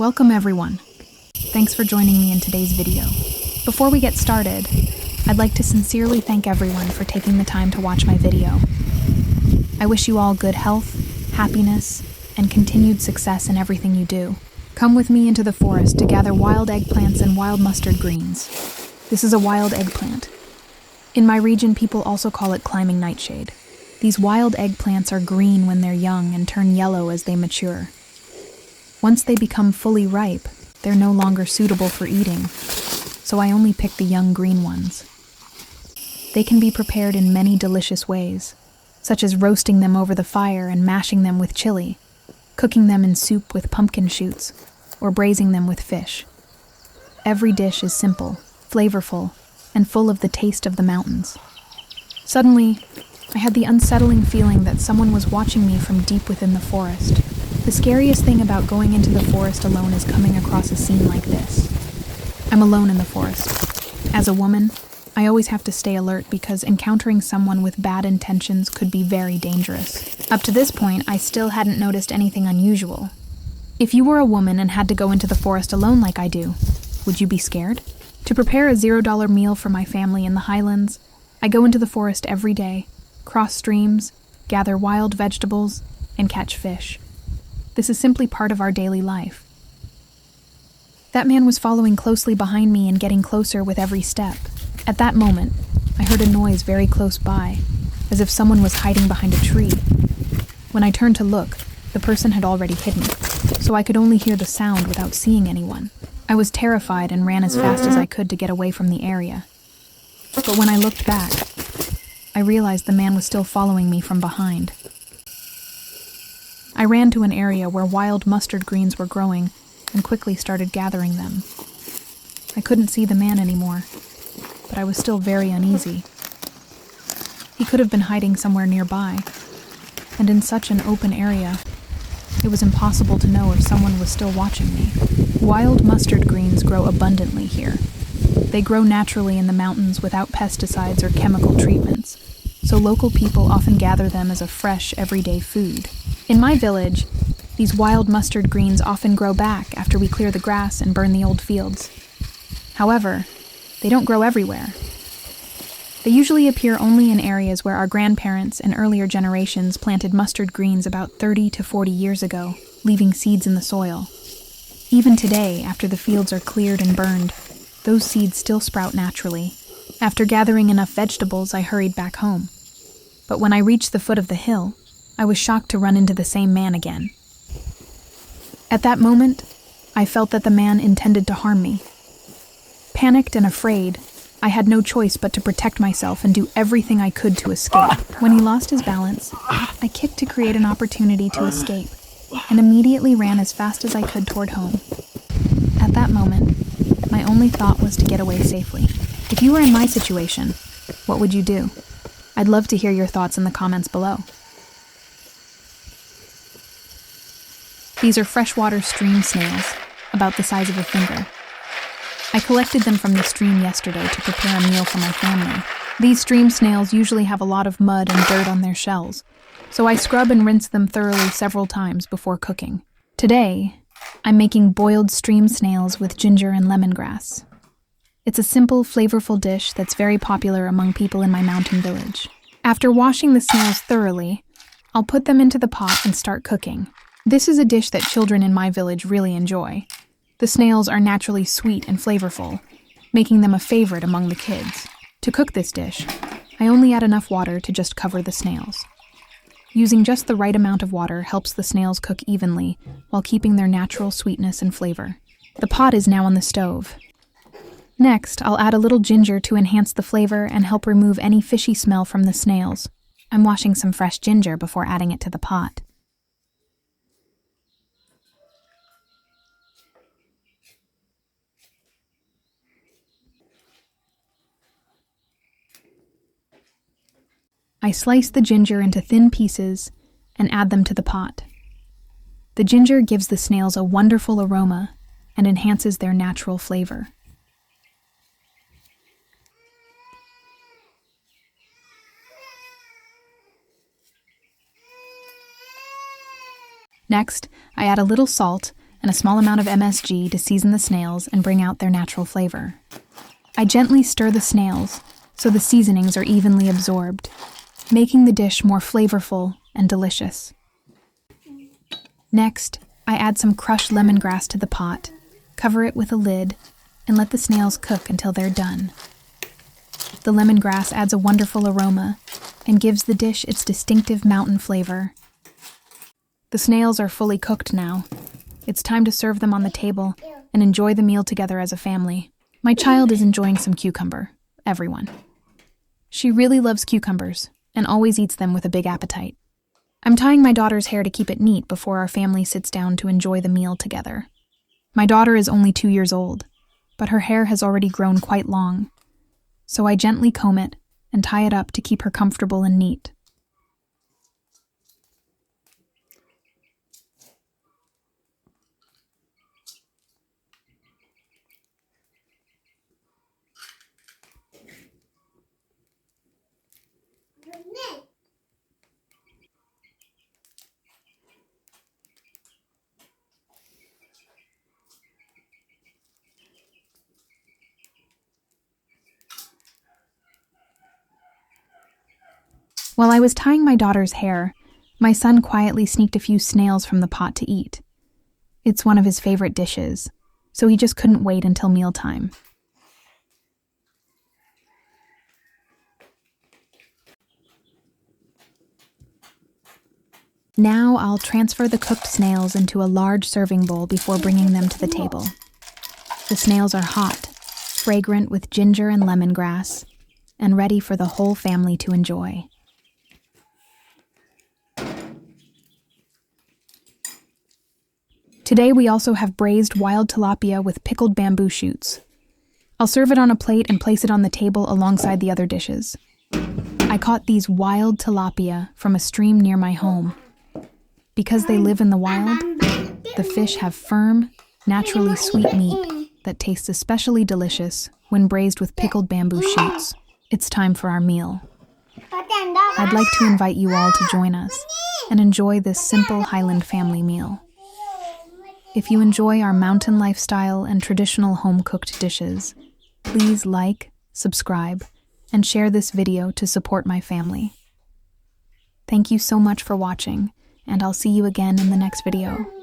Welcome everyone. Thanks for joining me in today's video. Before we get started, I'd like to sincerely thank everyone for taking the time to watch my video. I wish you all good health, happiness, and continued success in everything you do. Come with me into the forest to gather wild eggplants and wild mustard greens. This is a wild eggplant. In my region, people also call it climbing nightshade. These wild eggplants are green when they're young and turn yellow as they mature. Once they become fully ripe, they're no longer suitable for eating, so I only pick the young green ones. They can be prepared in many delicious ways, such as roasting them over the fire and mashing them with chili, cooking them in soup with pumpkin shoots, or braising them with fish. Every dish is simple, flavorful, and full of the taste of the mountains. Suddenly, I had the unsettling feeling that someone was watching me from deep within the forest. The scariest thing about going into the forest alone is coming across a scene like this. I'm alone in the forest. As a woman, I always have to stay alert because encountering someone with bad intentions could be very dangerous. Up to this point, I still hadn't noticed anything unusual. If you were a woman and had to go into the forest alone like I do, would you be scared? To prepare a $0 meal for my family in the Highlands, I go into the forest every day, cross streams, gather wild vegetables, and catch fish. This is simply part of our daily life. That man was following closely behind me and getting closer with every step. At that moment, I heard a noise very close by, as if someone was hiding behind a tree. When I turned to look, the person had already hidden, so I could only hear the sound without seeing anyone. I was terrified and ran as fast as I could to get away from the area. But when I looked back, I realized the man was still following me from behind. I ran to an area where wild mustard greens were growing and quickly started gathering them. I couldn't see the man anymore, but I was still very uneasy. He could have been hiding somewhere nearby, and in such an open area, it was impossible to know if someone was still watching me. Wild mustard greens grow abundantly here. They grow naturally in the mountains without pesticides or chemical treatments, so local people often gather them as a fresh, everyday food. In my village, these wild mustard greens often grow back after we clear the grass and burn the old fields. However, they don't grow everywhere. They usually appear only in areas where our grandparents and earlier generations planted mustard greens about 30 to 40 years ago, leaving seeds in the soil. Even today, after the fields are cleared and burned, those seeds still sprout naturally. After gathering enough vegetables, I hurried back home. But when I reached the foot of the hill, I was shocked to run into the same man again. At that moment, I felt that the man intended to harm me. Panicked and afraid, I had no choice but to protect myself and do everything I could to escape. When he lost his balance, I kicked to create an opportunity to escape, and immediately ran as fast as I could toward home. At that moment, my only thought was to get away safely. If you were in my situation, what would you do? I'd love to hear your thoughts in the comments below. These are freshwater stream snails, about the size of a finger. I collected them from the stream yesterday to prepare a meal for my family. These stream snails usually have a lot of mud and dirt on their shells, so I scrub and rinse them thoroughly several times before cooking. Today, I'm making boiled stream snails with ginger and lemongrass. It's a simple, flavorful dish that's very popular among people in my mountain village. After washing the snails thoroughly, I'll put them into the pot and start cooking. This is a dish that children in my village really enjoy. The snails are naturally sweet and flavorful, making them a favorite among the kids. To cook this dish, I only add enough water to just cover the snails. Using just the right amount of water helps the snails cook evenly while keeping their natural sweetness and flavor. The pot is now on the stove. Next, I'll add a little ginger to enhance the flavor and help remove any fishy smell from the snails. I'm washing some fresh ginger before adding it to the pot. I slice the ginger into thin pieces and add them to the pot. The ginger gives the snails a wonderful aroma and enhances their natural flavor. Next, I add a little salt and a small amount of MSG to season the snails and bring out their natural flavor. I gently stir the snails so the seasonings are evenly absorbed, making the dish more flavorful and delicious. Next, I add some crushed lemongrass to the pot, cover it with a lid, and let the snails cook until they're done. The lemongrass adds a wonderful aroma and gives the dish its distinctive mountain flavor. The snails are fully cooked now. It's time to serve them on the table and enjoy the meal together as a family. My child is enjoying some cucumber. Everyone. She really loves cucumbers and always eats them with a big appetite. I'm tying my daughter's hair to keep it neat before our family sits down to enjoy the meal together. My daughter is only 2 years old, but her hair has already grown quite long, so I gently comb it and tie it up to keep her comfortable and neat. While I was tying my daughter's hair, my son quietly sneaked a few snails from the pot to eat. It's one of his favorite dishes, so he just couldn't wait until mealtime. Now I'll transfer the cooked snails into a large serving bowl before bringing them to the table. The snails are hot, fragrant with ginger and lemongrass, and ready for the whole family to enjoy. Today we also have braised wild tilapia with pickled bamboo shoots. I'll serve it on a plate and place it on the table alongside the other dishes. I caught these wild tilapia from a stream near my home. Because they live in the wild, the fish have firm, naturally sweet meat that tastes especially delicious when braised with pickled bamboo shoots. It's time for our meal. I'd like to invite you all to join us and enjoy this simple Highland family meal. If you enjoy our mountain lifestyle and traditional home-cooked dishes, please like, subscribe, and share this video to support my family. Thank you so much for watching, and I'll see you again in the next video.